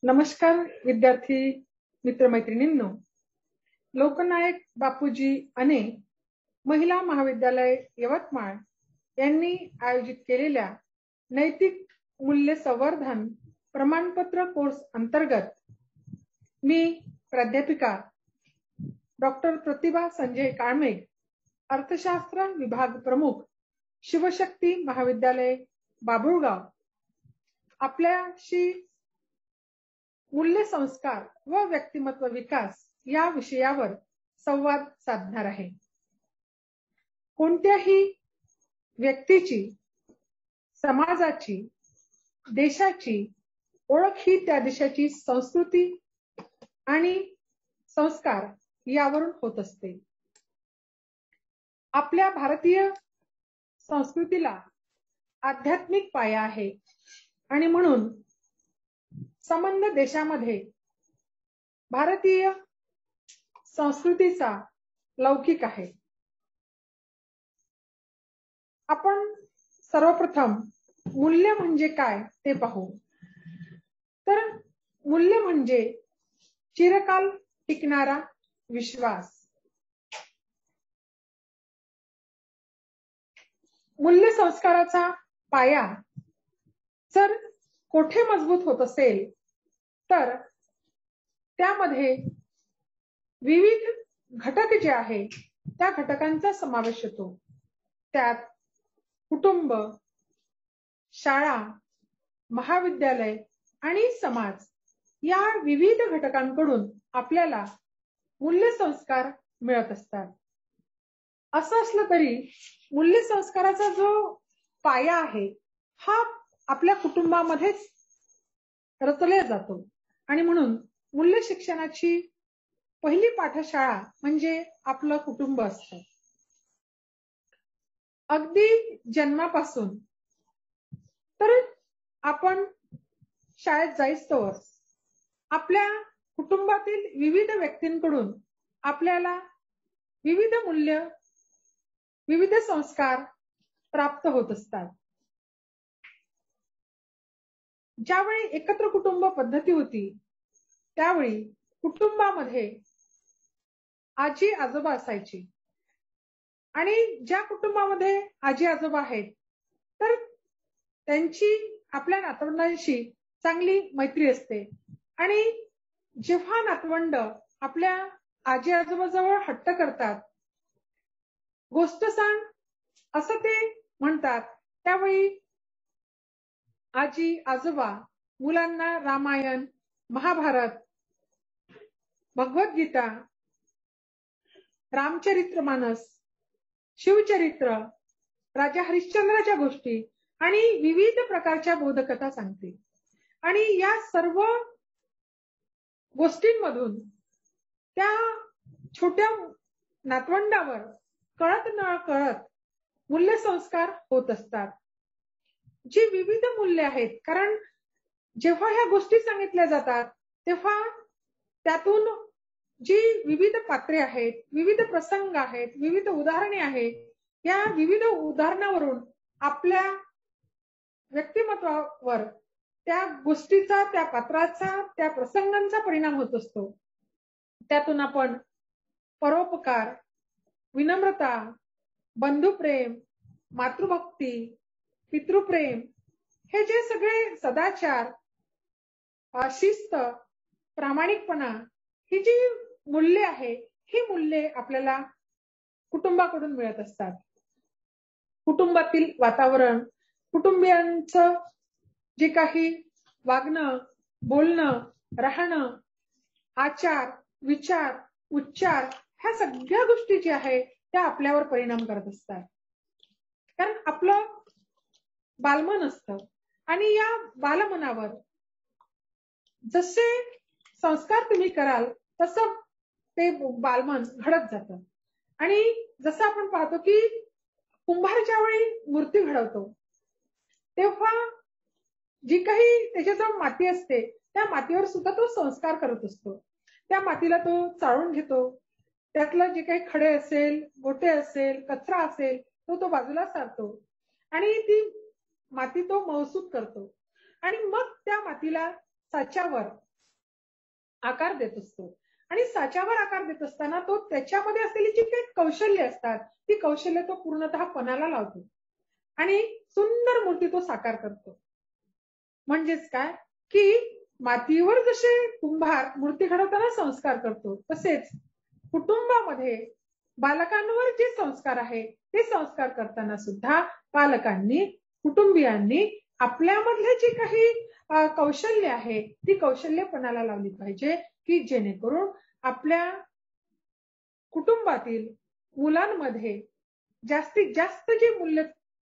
नमस्कार विद्यार्थी मित्रमैत्रिणींनो, लोकनायक बापूजी अने महिला महाविद्यालय यवतमाळ यांनी आयोजित केलेल्या नैतिक मूल्य संवर्धन प्रमाणपत्र कोर्स अंतर्गत मी प्राध्यापिका डॉक्टर प्रतिभा संजय काळमेघ, अर्थशास्त्र विभाग प्रमुख, शिवशक्ती महाविद्यालय बाभुळगाव, आपल्याशी मूल्य संस्कार व व्यक्तिमत्व विकास या विषयावर संवाद साधणार आहे. कोणत्याही व्यक्तीची, समाजाची, देशाची ओळख ही त्या देशाची संस्कृती आणि संस्कार यावरून होत असते. आपल्या भारतीय संस्कृतीला आध्यात्मिक पाया आहे आणि म्हणून संबंध देशामध्ये भारतीय संस्कृतीचा लौकिक आहे. आपण सर्वप्रथम मूल्य म्हणजे काय ते पाहू. तर मूल्य म्हणजे चिरकाल टिकणारा विश्वास. मूल्य संस्काराचा पाया जर कोठे मजबूत होत असेल तर त्यामध्ये विविध घटक जे आहे त्या घटकांचा समावेश होतो. त्यात कुटुंब, शाळा, महाविद्यालय आणि समाज या विविध घटकांकडून आपल्याला मूल्य संस्कार मिळत असतात. असं असलं तरी मूल्य संस्काराचा जो पाया आहे हा आपल्या कुटुंबामध्येच रचला जातो आणि म्हणून मूल्य शिक्षणाची पहिली पाठशाळा म्हणजे आपलं कुटुंब असतं. अगदी जन्मापासून तर आपण शाळेत जाईस्तोवर आपल्या कुटुंबातील विविध व्यक्तींकडून आपल्याला विविध मूल्य, विविध संस्कार प्राप्त होत असतात. ज्यावेळी एकत्र कुटुंब पद्धती होती त्यावेळी कुटुंबामध्ये आजी आजोबा असायची आणि ज्या कुटुंबामध्ये आजी आजोबा आहेत तर त्यांची आपल्या नातवंडांशी चांगली मैत्री असते आणि जेव्हा नातवंड आपल्या आजी आजोबाजवळ हट्ट करतात, गोष्ट सांग असं ते म्हणतात, त्यावेळी आजी आजोबा मुलांना रामायण, महाभारत, भगवद्गीता, रामचरित्रमानस, शिवचरित्र, राजा हरिश्चंद्राच्या गोष्टी आणि विविध प्रकारच्या बोधकथा सांगते. आणि या सर्व गोष्टींमधून त्या छोट्या नातवंडावर कळत न कळत मूल्य संस्कार होत असतात. जी विविध मूल्य आहेत, कारण जेव्हा ह्या गोष्टी सांगितल्या जातात तेव्हा त्यातून जी विविध पात्रे आहेत, विविध प्रसंग आहेत, विविध उदाहरणे आहेत, या विविध उदाहरणावरून आपल्या व्यक्तिमत्वावर त्या गोष्टीचा, त्या पात्राचा, त्या प्रसंगांचा परिणाम होत असतो. त्यातून आपण परोपकार, विनम्रता, बंधुप्रेम, मातृभक्ती, पितृप्रेम हे जे सगळे सदाचार, शिस्त, प्रामाणिकपणा ही जी मूल्य आहे, ही मूल्ये आपल्याला कुटुंबाकडून मिळत असतात. कुटुंबातील वातावरण, कुटुंबियांचं जे काही वागणं, बोलणं, राहणं, आचार, विचार, उच्चार ह्या सगळ्या गोष्टी ज्या आहेत त्या आपल्यावर परिणाम करत असतात. कारण आपलं बालमन असतं आणि या बालमनावर जसे संस्कार तुम्ही कराल तसं ते बालमन घडत जातं. आणि जसं आपण पाहतो की कुंभार ज्यावेळी मूर्ती घडवतो तेव्हा जी काही त्याच्याजवळ माती असते त्या मातीवर सुद्धा तो संस्कार करत असतो. त्या मातीला तो चाळून घेतो, त्यातलं जे काही खडे असेल, गोटे असेल, कचरा असेल तो बाजूला सारतो आणि ती माती तो मौसूद करतो आणि मग त्या मातीला साच्यावर आकार देत असतो आणि साच्यावर आकार देत असताना तो त्याच्यामध्ये असलेली जी काही कौशल्य असतात ती कौशल्य तो पूर्णतः पणाला लावतो आणि सुंदर मूर्ती तो साकार करतो. म्हणजेच काय की मातीवर जसे कुंभार मूर्ती घडवताना संस्कार करतो तसेच कुटुंबामध्ये बालकांवर जे संस्कार आहे ते संस्कार करताना सुद्धा पालकांनी कुटुंबियांनी आपल्यामधले जे काही कौशल्य आहे ती कौशल्य पणाला लावली पाहिजे की जेणेकरून आपल्या कुटुंबातील मुलांमध्ये जास्तीत जास्त जे मूल्य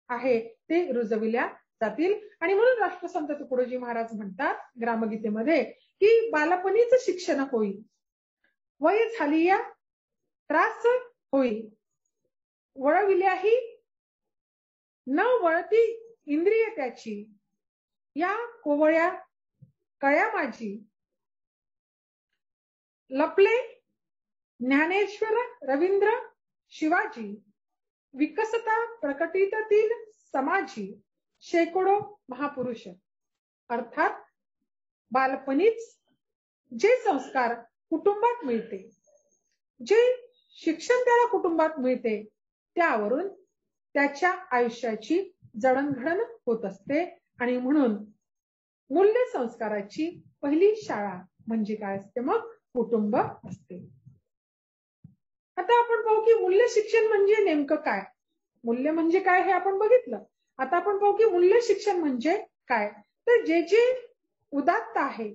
आहे ते रुजविल्या जातील. आणि म्हणून राष्ट्रसंत तुकडोजी महाराज म्हणतात ग्रामगीतेमध्ये की बालपणीच शिक्षण होई, वय झाली या त्रास होई, वळविल्याही न वळती इंद्रिय त्याची, या कोवळ्या कळ्या माझी, लपले ज्ञानेश्वर रवींद्र शिवाजी, विकसता प्रकटिततील समाजी, शेकडो महापुरुष. अर्थात बालपणीच जे संस्कार कुटुंबात मिळते, जे शिक्षण त्याला कुटुंबात मिळते त्यावरून त्याच्या आयुष्याची जडणघडण होत असते. आणि म्हणून मूल्य संस्काराची पहिली शाळा म्हणजे काय असते मग कुटुंब असते. आता आपण पाहू की मूल्य शिक्षण म्हणजे नेमकं काय. मूल्य म्हणजे काय हे आपण बघितलं. आता आपण पाहू की मूल्य शिक्षण म्हणजे काय. तर जे जे उदात्त आहे,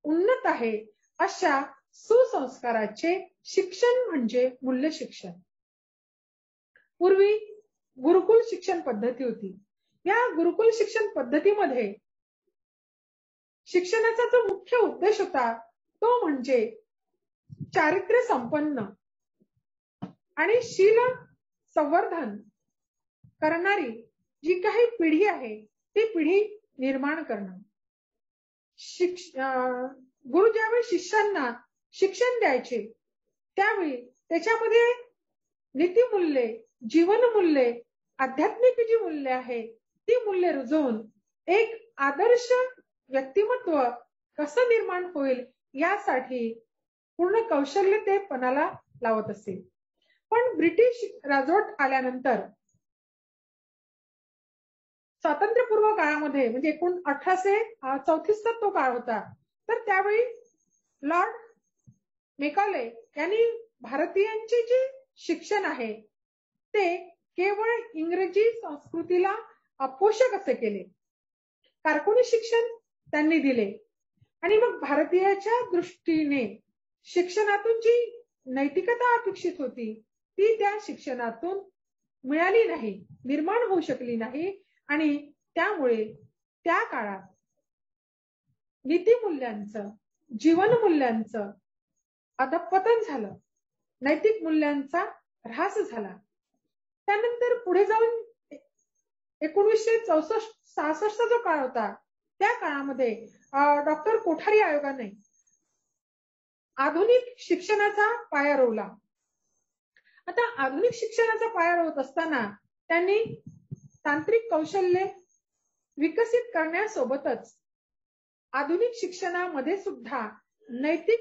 उन्नत आहे अशा सुसंस्काराचे शिक्षण म्हणजे मूल्य शिक्षण. पूर्वी गुरुकुल शिक्षण पद्धती होती. या गुरुकुल शिक्षण पद्धतीमध्ये शिक्षणाचा जो मुख्य उद्देश होता तो म्हणजे चारित्र्य संपन्न आणि शील संवर्धन करणारी जी काही पिढी आहे ती पिढी निर्माण करणं. गुरु ज्यावेळी शिष्यांना शिक्षण द्यायचे त्यावेळी त्याच्यामध्ये नीतिमूल्ये, जीवनमूल्ये, आध्यात्मिक जी मूल्य आहे ती मूल्य रुजवून एक आदर्श व्यक्तिमत्व कसं निर्माण होईल यासाठी पूर्ण कौशल्य ते पणाला लावत असे. पण ब्रिटिश राजवट आल्यानंतर स्वातंत्र्यपूर्व काळामध्ये म्हणजे 1834 तो काळ होता. तर त्यावेळी लॉर्ड मेकॉले यांनी भारतीयांचे जे शिक्षण आहे ते केवळ इंग्रजी संस्कृतीला अपोषक असे केले. कारकुनी शिक्षण त्यांनी दिले आणि मग भारतीयाच्या दृष्टीने शिक्षणातून जी नैतिकता अपेक्षित होती ती त्या शिक्षणातून मिळाली नाही, निर्माण होऊ शकली नाही. आणि त्यामुळे त्या काळात नीतिमूल्यांचं, जीवनमूल्यांचं अधःपतन झालं, नैतिक मूल्यांचा ऱ्हास झाला. त्यानंतर पुढे जाऊन 1964-66 जो काळ होता त्या काळामध्ये डॉक्टर कोठारी आयोगाने आधुनिक शिक्षणाचा पाया रोवला. आता आधुनिक शिक्षणाचा पाया रोवत असताना त्यांनी तांत्रिक कौशल्य विकसित करण्यासोबतच आधुनिक शिक्षणामध्ये सुद्धा नैतिक,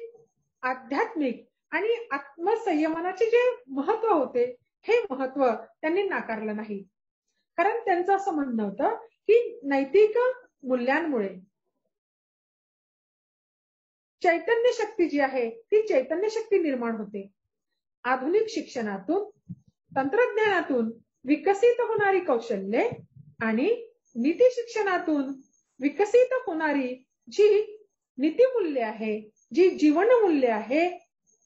आध्यात्मिक आणि आत्मसंयमनाचे जे महत्व होते हे महत्व त्यांनी नाकारलं नाही. कारण त्यांचं असं म्हणणं होतं की नैतिक मूल्यांमुळे चैतन्य शक्ती जी आहे ती चैतन्य शक्ती निर्माण होते. आधुनिक शिक्षणातून, तंत्रज्ञानातून विकसित होणारी कौशल्ये आणि नीती शिक्षणातून विकसित होणारी जी नीतिमूल्य आहे, जी जीवनमूल्य आहे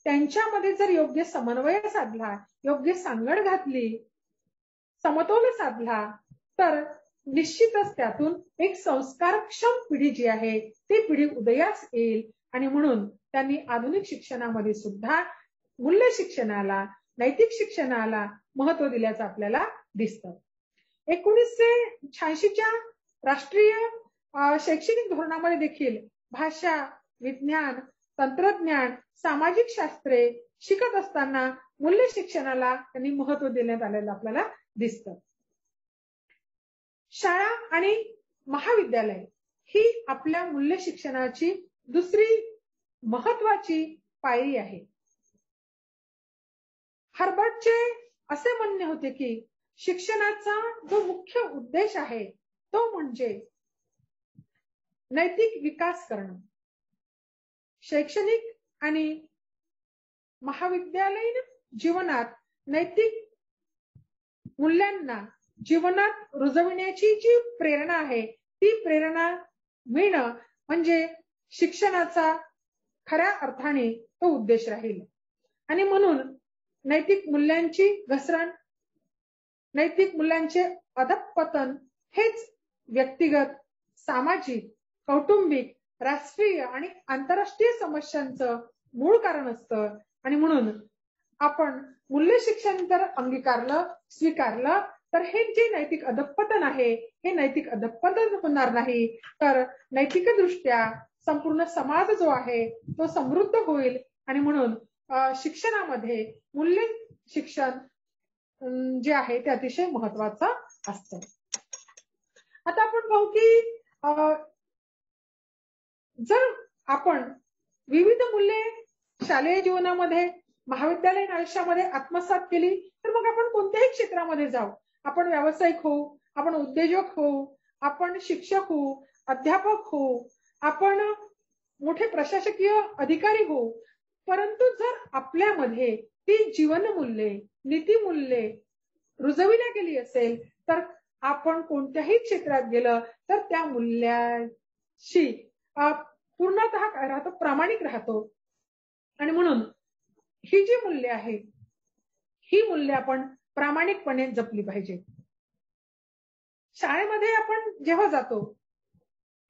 त्यांच्यामध्ये जर योग्य समन्वय साधला, योग्य सांगड घातली, समतोल साधला तर निश्चितच त्यातून एक संस्कारक्षम पिढी जी आहे ती पिढी उदयास येईल. आणि म्हणून त्यांनी आधुनिक शिक्षणामध्ये सुद्धा मूल्य शिक्षणाला, नैतिक शिक्षणाला महत्व दिल्याचं आपल्याला दिसतं. 1986च्या राष्ट्रीय शैक्षणिक धोरणामध्ये देखील भाषा, विज्ञान, तंत्रज्ञान, सामाजिक शास्त्रे शिकत असताना मूल्य शिक्षणाला त्यांनी महत्व देण्यात आलेलं आपल्याला दिसतं. शाळा आणि महाविद्यालय ही आपल्या मूल्य शिक्षणाची दुसरी महत्वाची पायरी आहे. हर्बर्टचे असे म्हणणे होते की शिक्षणाचा जो मुख्य उद्देश आहे तो म्हणजे नैतिक विकास करणं. शैक्षणिक आणि महाविद्यालयीन जीवनात नैतिक मूल्यांना जीवनात रुजविण्याची जी प्रेरणा आहे ती प्रेरणा मिळणं म्हणजे शिक्षणाचा खऱ्या अर्थाने तो उद्देश राहील. आणि म्हणून नैतिक मूल्यांची घसरण, नैतिक मूल्यांचे अधःपतन हेच व्यक्तिगत, सामाजिक, कौटुंबिक, राष्ट्रीय आणि आंतरराष्ट्रीय समस्यांचं मूळ कारण असतं. आणि म्हणून आपण मूल्य शिक्षण जर अंगीकारलं, स्वीकारलं तर हे जे नैतिक अधःपतन आहे हे नैतिक अधःपतन होणार नाही, तर नैतिकदृष्ट्या संपूर्ण समाज जो आहे तो समृद्ध होईल. आणि म्हणून शिक्षणामध्ये मूल्य शिक्षण जे आहे ते अतिशय महत्वाचं असतं. आता आपण पाहू की जर आपण विविध मूल्ये शालेय जीवनामध्ये, महाविद्यालयीन आयुष्यामध्ये आत्मसात केली तर मग आपण कोणत्याही क्षेत्रामध्ये जाऊ, आपण व्यावसायिक होऊ, आपण उद्योजक होऊ, आपण शिक्षक होऊ, अध्यापक होऊ, आपण मोठे प्रशासकीय अधिकारी होऊ, परंतु जर आपल्यामध्ये ती जीवनमूल्ये, नीतिमूल्ये रुजविल्या गेली असेल तर आपण कोणत्याही क्षेत्रात गेलं तर त्या मूल्याशी पूर्णतः काय राहतो, प्रामाणिक राहतो. आणि म्हणून ही जी मूल्य आहे ही मूल्य आपण प्रामाणिकपणे जपली पाहिजे. शाळेमध्ये आपण जेव्हा जातो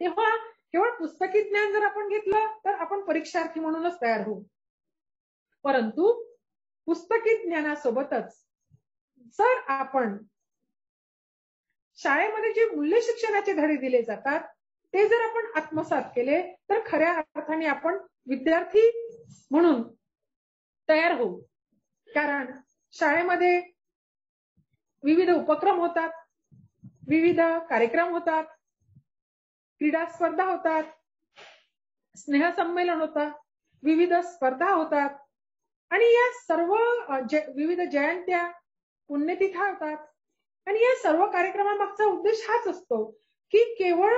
तेव्हा केवळ पुस्तकी ज्ञान जर आपण घेतलं तर आपण परीक्षार्थी म्हणूनच तयार होऊ. परंतु पुस्तकी ज्ञानासोबतच जर आपण शाळेमध्ये जे मूल्य शिक्षणाचे धडे दिले जातात ते जर आपण आत्मसात केले तर खऱ्या अर्थाने आपण विद्यार्थी म्हणून तयार होऊ. कारण शाळेमध्ये विविध उपक्रम होतात, विविध कार्यक्रम होतात, क्रीडा स्पर्धा होतात, स्नेहसंमेलन होतात, विविध स्पर्धा होतात आणि या सर्व विविध जयंत्या, पुण्यतिथ्या होतात. आणि या सर्व कार्यक्रमामागचा उद्देश हाच असतो की केवळ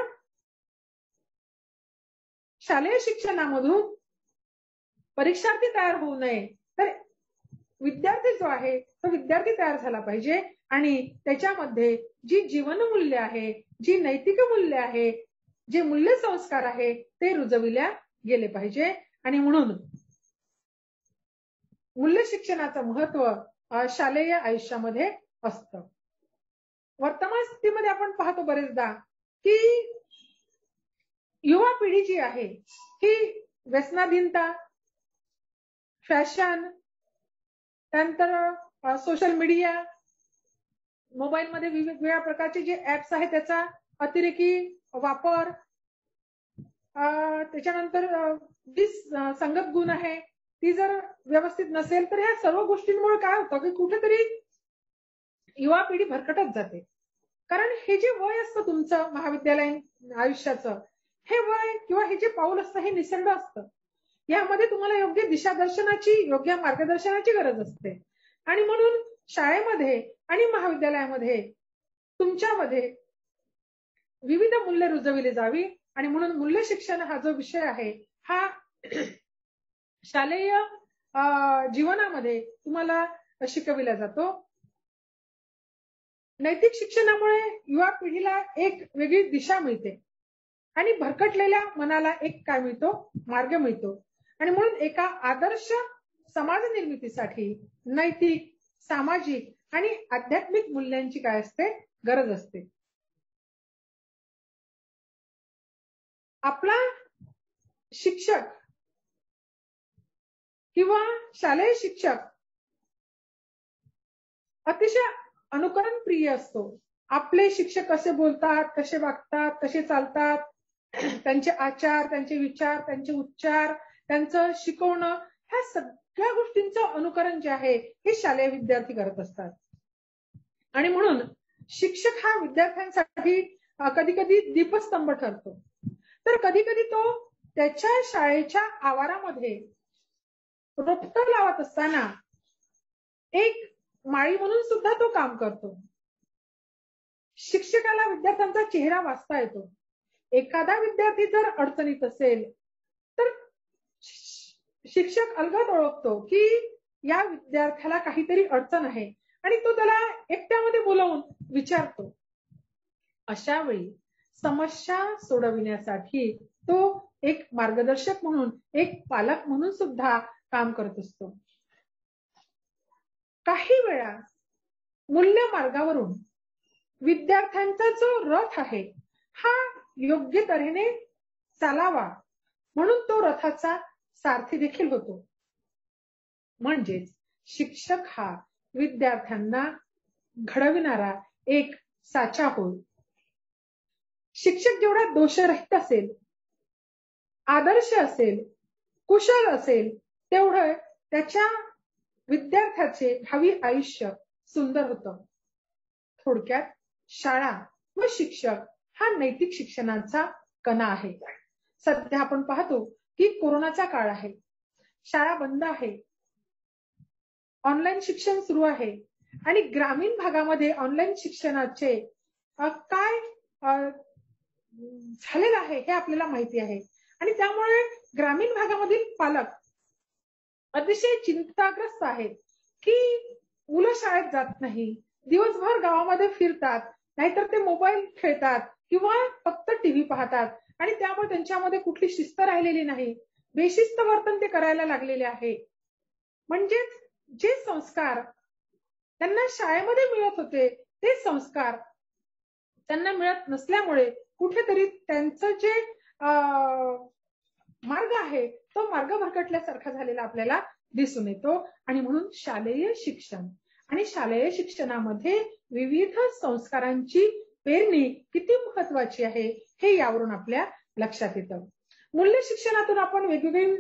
शालेय शिक्षणामधून परीक्षार्थी तयार होऊ नये, तर विद्यार्थी जो आहे तो विद्यार्थी तयार झाला पाहिजे आणि त्याच्यामध्ये जी जीवनमूल्य आहे, जी नैतिक मूल्य आहे, जे मूल्य संस्कार आहे ते रुजविल्या गेले पाहिजे. आणि म्हणून मूल्य शिक्षणाचं महत्व शालेय आयुष्यामध्ये असतं. वर्तमान स्थितीमध्ये आपण पाहतो बरेचदा की युवा पिढी जी आहे ही व्यसनाधीनता, फॅशन, त्यानंतर सोशल मीडिया, मोबाईल मध्ये वेगवेगळ्या प्रकारचे जे ऍप्स आहेत त्याचा अतिरेकी वापर, त्याच्यानंतर जी संगत गुण आहे ती जर व्यवस्थित नसेल तर ह्या सर्व गोष्टींमुळे काय होतं की कुठेतरी युवा पिढी भरकटत जाते. कारण हे जे वय असतं तुमचं महाविद्यालयीन आयुष्याचं, हे वय किंवा हे जे पाऊल असतं हे निसर्ग असतं. यामध्ये तुम्हाला योग्य दिशादर्शनाची, योग्य मार्गदर्शनाची गरज असते. आणि म्हणून शाळेमध्ये आणि महाविद्यालयामध्ये तुमच्यामध्ये विविध मूल्य रुजविली जावी. आणि म्हणून मूल्य शिक्षण हा जो विषय आहे हा शालेय जीवनामध्ये तुम्हाला शिकविला जातो. नैतिक शिक्षणामुळे युवा पिढीला एक वेगळी दिशा मिळते आणि भरकटलेल्या मनाला एक काय मिळतो, मार्ग मिळतो. आणि म्हणून एका आदर्श समाज निर्मितीसाठी नैतिक, सामाजिक आणि आध्यात्मिक मूल्यांची काय असते, गरज असते. आपला शिक्षक किंवा शालेय शिक्षक अतिशय अनुकरण प्रिय असतो. आपले शिक्षक कसे बोलतात, कसे वागतात, कसे चालतात, त्यांचे आचार, त्यांचे विचार, त्यांचे उच्चार, त्यांचं शिकवणं, ह्या सगळ्या गोष्टींचं अनुकरण जे आहे हे शालेय विद्यार्थी करत असतात. आणि म्हणून शिक्षक हा विद्यार्थ्यांसाठी कधी कधी दीपस्तंभ ठरतो, तर कधी कधी तो त्याच्या शाळेच्या आवारामध्ये रोपटं लावत असताना एक माळी म्हणून सुद्धा तो काम करतो. शिक्षकाला विद्यार्थ्यांचा चेहरा वाचता येतो. एखादा विद्यार्थी जर अडचणीत असेल तर शिक्षक अलगद ओळखतो की या विद्यार्थ्याला काहीतरी अडचण आहे आणि तो त्याला एकट्यामध्ये बोलावून विचारतो. अशा वेळी समस्या सोडविण्यासाठी तो एक मार्गदर्शक म्हणून, एक पालक म्हणून सुद्धा काम करत असतो. काही वेळा मूल्य मार्गावरून विद्यार्थ्यांचा जो रथ आहे हा योग्य तऱ्हेने चालावा म्हणून तो रथाचा सारथी देखील होतो. म्हणजेच शिक्षक हा विद्यार्थ्यांना घडविणारा एक साचा होय. शिक्षक जेवढा दोषरहित असेल, आदर्श असेल, कुशल असेल, तेवढं त्याच्या विद्यार्थ्याचे भावी आयुष्य सुंदर होतं. थोडक्यात शाळा व शिक्षक हा नैतिक शिक्षणाचा कणा आहे. सध्या आपण पाहतो की कोरोनाचा काळ आहे, शाळा बंद आहे, ऑनलाईन शिक्षण सुरू आहे आणि ग्रामीण भागामध्ये ऑनलाईन शिक्षणाचे काय झालेलं आहे हे आपल्याला माहिती आहे. आणि त्यामुळे ग्रामीण भागामधील पालक अतिशय चिंताग्रस्त आहेत की मुलं शाळेत जात नाही, दिवसभर गावामध्ये फिरतात, नाहीतर ते मोबाईल खेळतात किंवा फक्त टीव्ही पाहतात आणि त्यामुळे त्यांच्यामध्ये कुठली शिस्त राहिलेली नाही, बेशिस्त वर्तन ते करायला लागलेले आहे. म्हणजेच जे संस्कार त्यांना शाळेमध्ये मिळत होते ते संस्कार त्यांना मिळत नसल्यामुळे कुठेतरी त्यांचं जे मार्ग आहे तो मार्ग भरकटल्यासारखा झालेला आपल्याला दिसून येतो. आणि म्हणून शालेय शिक्षण आणि शालेय शिक्षणामध्ये विविध संस्कारांची पेरणी किती महत्वाची आहे हे यावरून आपल्या लक्षात येतं. मूल्य शिक्षणातून आपण वेगवेगळी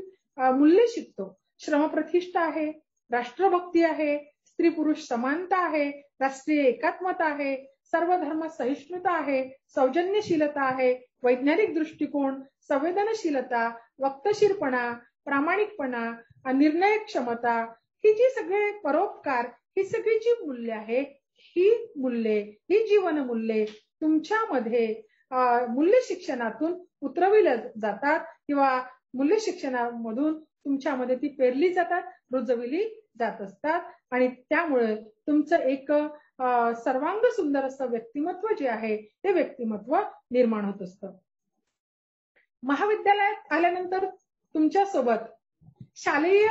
मूल्य शिकतो. श्रमप्रतिष्ठा आहे, राष्ट्रभक्ती आहे, स्त्री पुरुष समानता आहे, राष्ट्रीय एकात्मता आहे, सर्व धर्म सहिष्णुता आहे, सौजन्यशीलता आहे, वैज्ञानिक दृष्टिकोन, संवेदनशीलता, वक्तशीरपणा, प्रामाणिकपणा, निर्णय क्षमता, ही जी सगळे परोपकार, ही सगळी जी मूल्य आहे, ही मूल्ये, ही जीवन मूल्ये तुमच्यामध्ये मूल्य शिक्षणातून उतरविल्या जातात किंवा मूल्य शिक्षणामधून तुमच्यामध्ये ती पेरली जातात, रुजविली जात असतात आणि त्यामुळे तुमचं एक सर्वांग सुंदर असं व्यक्तिमत्व जे आहे ते व्यक्तिमत्व निर्माण होत असतं. महाविद्यालयात आल्यानंतर तुमच्या सोबत शालेय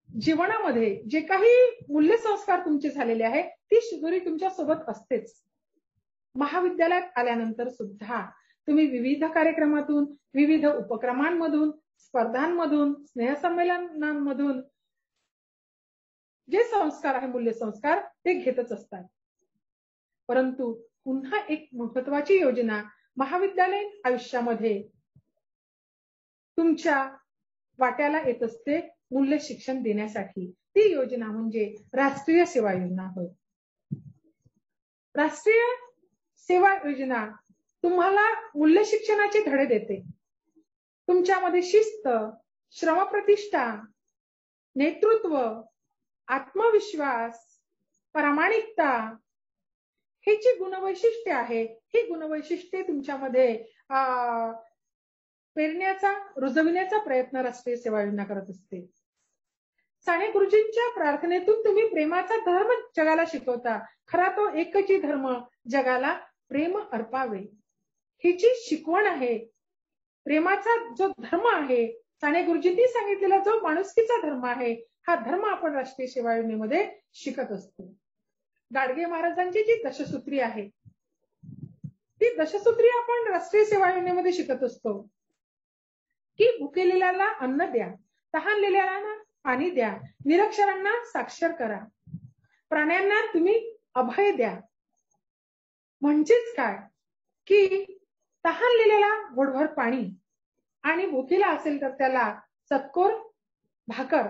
जीवनामध्ये जे काही मूल्य संस्कार तुमचे झालेले आहे ती शिदोरी तुमच्या सोबत असतेच. महाविद्यालयात आल्यानंतर सुद्धा तुम्ही विविध कार्यक्रमातून, विविध उपक्रमांमधून, स्पर्धांमधून, स्नेहसंमेलनांमधून जे संस्कार आहे, मूल्य संस्कार, ते घेतच असतात. परंतु पुन्हा एक महत्वाची योजना महाविद्यालयीन आयुष्यामध्ये तुमच्या वाट्याला येत असते मूल्य शिक्षण देण्यासाठी. ती योजना म्हणजे राष्ट्रीय सेवा योजना होय. राष्ट्रीय सेवा योजना तुम्हाला मूल्य शिक्षणाचे धडे देते. तुमच्यामध्ये शिस्त, श्रमप्रतिष्ठा, नेतृत्व, आत्मविश्वास, प्रामाणिकता, ही जी गुणवैशिष्ट्ये आहे, ही गुणवैशिष्ट्ये तुमच्यामध्ये पेरण्याचा, रुजविण्याचा प्रयत्न राष्ट्रीय सेवा योजना करत असते. साने गुरुजींच्या प्रार्थनेतून तुम्ही प्रेमाचा धर्म जगाला शिकवता. खरा तो एकची धर्म जगाला प्रेम अर्पावे, ही जी शिकवण आहे, प्रेमाचा जो धर्म आहे, साने गुरुजींनी सांगितलेला जो माणुसकीचा धर्म आहे, हा धर्म आपण राष्ट्रीय सेवा योजनेमध्ये शिकत असतो. गाडगे महाराजांची जी दशसूत्री आहे ती दशसूत्री आपण राष्ट्रीय सेवा योजनेमध्ये शिकत असतो की भुकेलेल्याला अन्न द्या, तहानलेल्याला पाणी द्या, निरक्षरांना साक्षर करा, प्राण्यांना तुम्ही अभय द्या. म्हणजेच काय की तहानलेल्याला घोटभर पाणी आणि भुकेला असेल तर त्याला चतकोर भाकर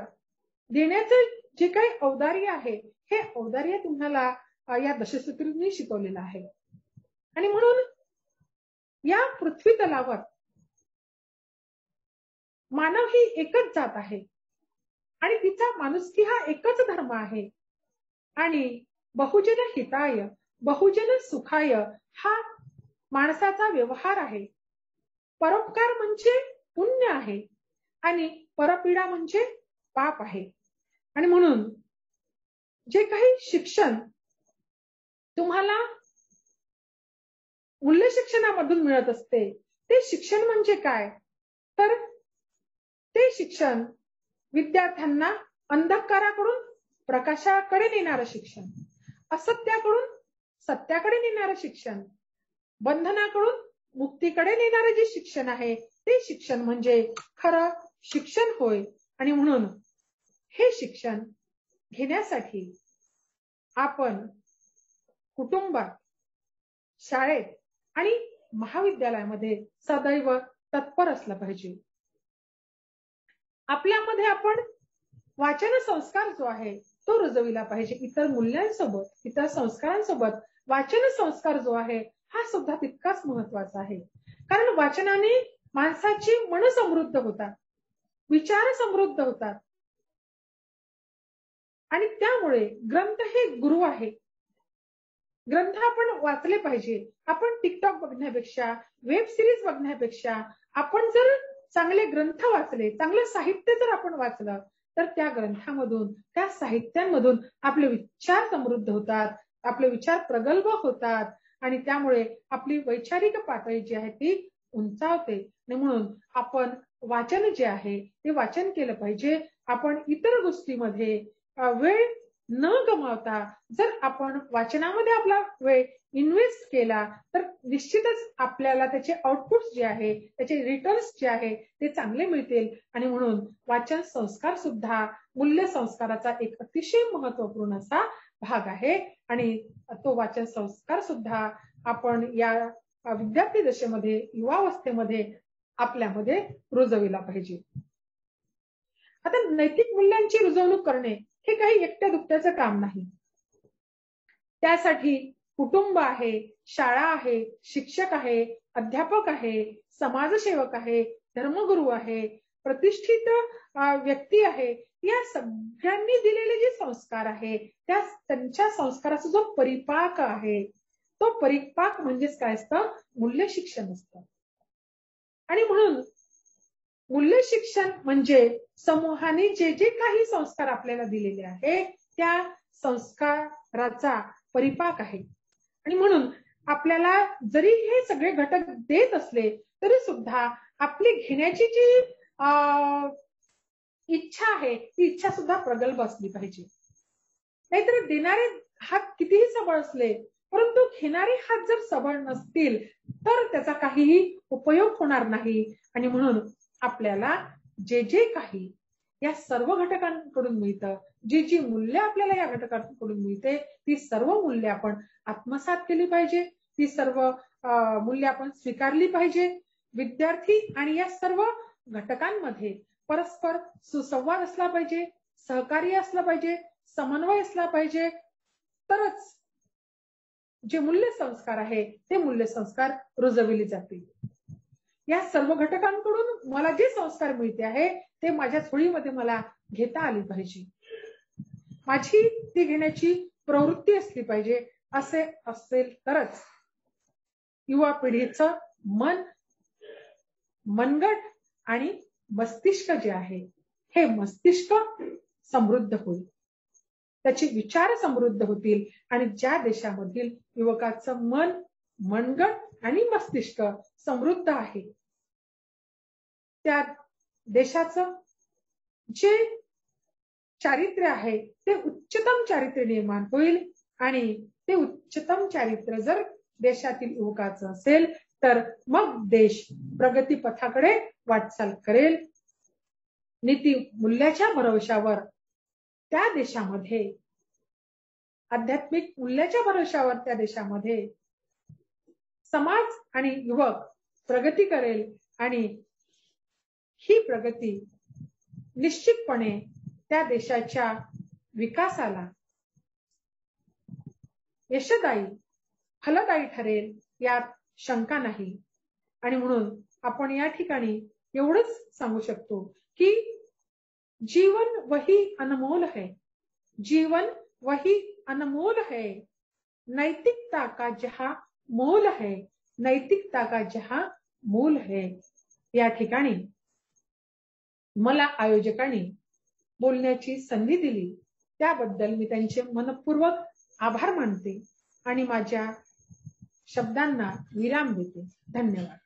देण्याचं जे काही औदार्य आहे, हे औदार्य तुम्हाला या दशसूत्रींनी शिकवलेलं आहे. आणि म्हणून या पृथ्वी तलावर मानव ही एकच जात आहे आणि तिचा माणुसकी हा एकच धर्म आहे आणि बहुजन हिताय बहुजन सुखाय हा माणसाचा व्यवहार आहे. परोपकार म्हणजे पुण्य आहे आणि परपीडा म्हणजे पाप आहे. आणि म्हणून जे काही शिक्षण तुम्हाला मूल्य शिक्षणामधून मिळत असते ते शिक्षण म्हणजे काय, तर ते शिक्षण विद्यार्थ्यांना अंधकाराकडून प्रकाशाकडे नेणारं शिक्षण, असत्याकडून सत्याकडे नेणारं शिक्षण, बंधनाकडून मुक्तीकडे नेणारे जे शिक्षण आहे ते शिक्षण म्हणजे खरं शिक्षण होय. आणि म्हणून हे शिक्षण घेण्यासाठी आपण कुटुंबात, शाळेत आणि महाविद्यालयामध्ये सदैव तत्पर असलं पाहिजे. आपल्यामध्ये आपण वाचन संस्कार जो आहे तो रुजविला पाहिजे. इतर मूल्यांसोबत, इतर संस्कारांसोबत वाचन संस्कार जो आहे हा सुद्धा तितकाच महत्वाचा आहे. कारण वाचनाने माणसाची मन समृद्ध होतात, विचार समृद्ध होतात आणि त्यामुळे ग्रंथ हे गुरु आहे. ग्रंथ आपण वाचले पाहिजे. आपण टिकटॉक बघण्यापेक्षा, वेब सिरीज बघण्यापेक्षा आपण जर चांगले ग्रंथ वाचले, चांगलं साहित्य जर आपण वाचलं तर त्या ग्रंथामधून, त्या साहित्यांमधून आपले विचार समृद्ध होतात, आपले विचार प्रगल्भ होतात आणि त्यामुळे आपली वैचारिक पातळी जी आहे ती उंचावते. आणि म्हणून आपण वाचन जे आहे ते वाचन केलं पाहिजे. आपण इतर गोष्टीमध्ये वेळ न गमावता जर आपण वाचनामध्ये आपला वेळ इन्व्हेस्ट केला तर निश्चितच आपल्याला त्याचे आउटपुट्स जे आहे, त्याचे रिटर्न्स जे आहे ते चांगले मिळतील. आणि म्हणून वाचन संस्कार सुद्धा मूल्य संस्काराचा एक अतिशय महत्वपूर्ण असा भाग आहे आणि तो वाचन संस्कार सुद्धा आपण या विद्यार्थी दशेमध्ये, युवावस्थेमध्ये आपल्यामध्ये रुजविला पाहिजे. आता नैतिक मूल्यांची रुजवणूक करणे हे काही एकट्या दुकट्याचं काम नाही. त्यासाठी कुटुंब आहे, शाळा आहे, शिक्षक आहे, अध्यापक आहे, समाजसेवक आहे, धर्मगुरू आहे, प्रतिष्ठित व्यक्ती आहे, या सगळ्यांनी दिलेले जे संस्कार आहे त्यांच्या संस्काराचा जो परिपाक आहे तो परिपाक म्हणजेच काय असतं, मूल्य शिक्षण असतं. आणि म्हणून मूल्य शिक्षण म्हणजे समूहाने जे जे काही संस्कार आपल्याला दिलेले आहे त्या संस्काराचा परिपाक आहे. आणि म्हणून आपल्याला जरी हे सगळे घटक देत असले तरी सुद्धा आपली घेण्याची जी इच्छा आहे ती इच्छा सुद्धा प्रगल्भ असली पाहिजे. नाहीतर देणारे हात कितीही सबळ असले परंतु घेणारे हात जर सबळ नसतील तर त्याचा काहीही उपयोग होणार नाही. आणि म्हणून आपल्याला जे जे काही या सर्व घटकांकडून मिळतं, जी जी मूल्य आपल्याला या घटकांकडून मिळते ती सर्व मूल्य आपण आत्मसात केली पाहिजे, ती सर्व मूल्य आपण स्वीकारली पाहिजे. विद्यार्थी आणि या सर्व घटकांमध्ये परस्पर सुसंवाद असला पाहिजे, सहकार्य असलं पाहिजे, समन्वय असला पाहिजे, तरच जे मूल्य संस्कार आहे ते मूल्य संस्कार रुजविले जातील. या सर्व घटकांकडून मला जे संस्कार मिळते आहे ते माझ्या झोळीमध्ये मला घेता आली पाहिजे, माझी ती घेण्याची प्रवृत्ती असली पाहिजे. असे असेल तरच युवा पिढीचं मनगट आणि मस्तिष्क जे आहे हे मस्तिष्क समृद्ध होईल, त्याचे विचार समृद्ध होतील आणि ज्या देशामधील युवकाचं मनगट आणि मस्तिष्क समृद्ध आहे त्या देशाचं जे चारित्र्य आहे ते उच्चतम चारित्र्य निर्माण होईल. आणि ते उच्चतम चारित्र्य जर देशातील युवकाचं असेल तर मग देश प्रगती पथाकडे वाटचाल करेल. नीती मूल्याच्या भरवशावर त्या देशामध्ये, आध्यात्मिक मूल्याच्या भरवशावर त्या देशामध्ये समाज आणि युवक प्रगती करेल आणि ही प्रगती निश्चितपणे त्या देशाच्या विकासाला यशदायी, फलदायी ठरेल यात शंका नाही. आणि म्हणून आपण या ठिकाणी एवढंच सांगू शकतो की जीवन वही अनमोल है, जीवन वही अनमोल है, नैतिकता का जहां मोल है, नैतिकता का जहां मोल है. या ठिकाणी मला आयोजकांनी बोलण्याची संधी दिली त्याबद्दल मी त्यांचे मनपूर्वक आभार मानते आणि माझ्या शब्दांना विराम देते. धन्यवाद.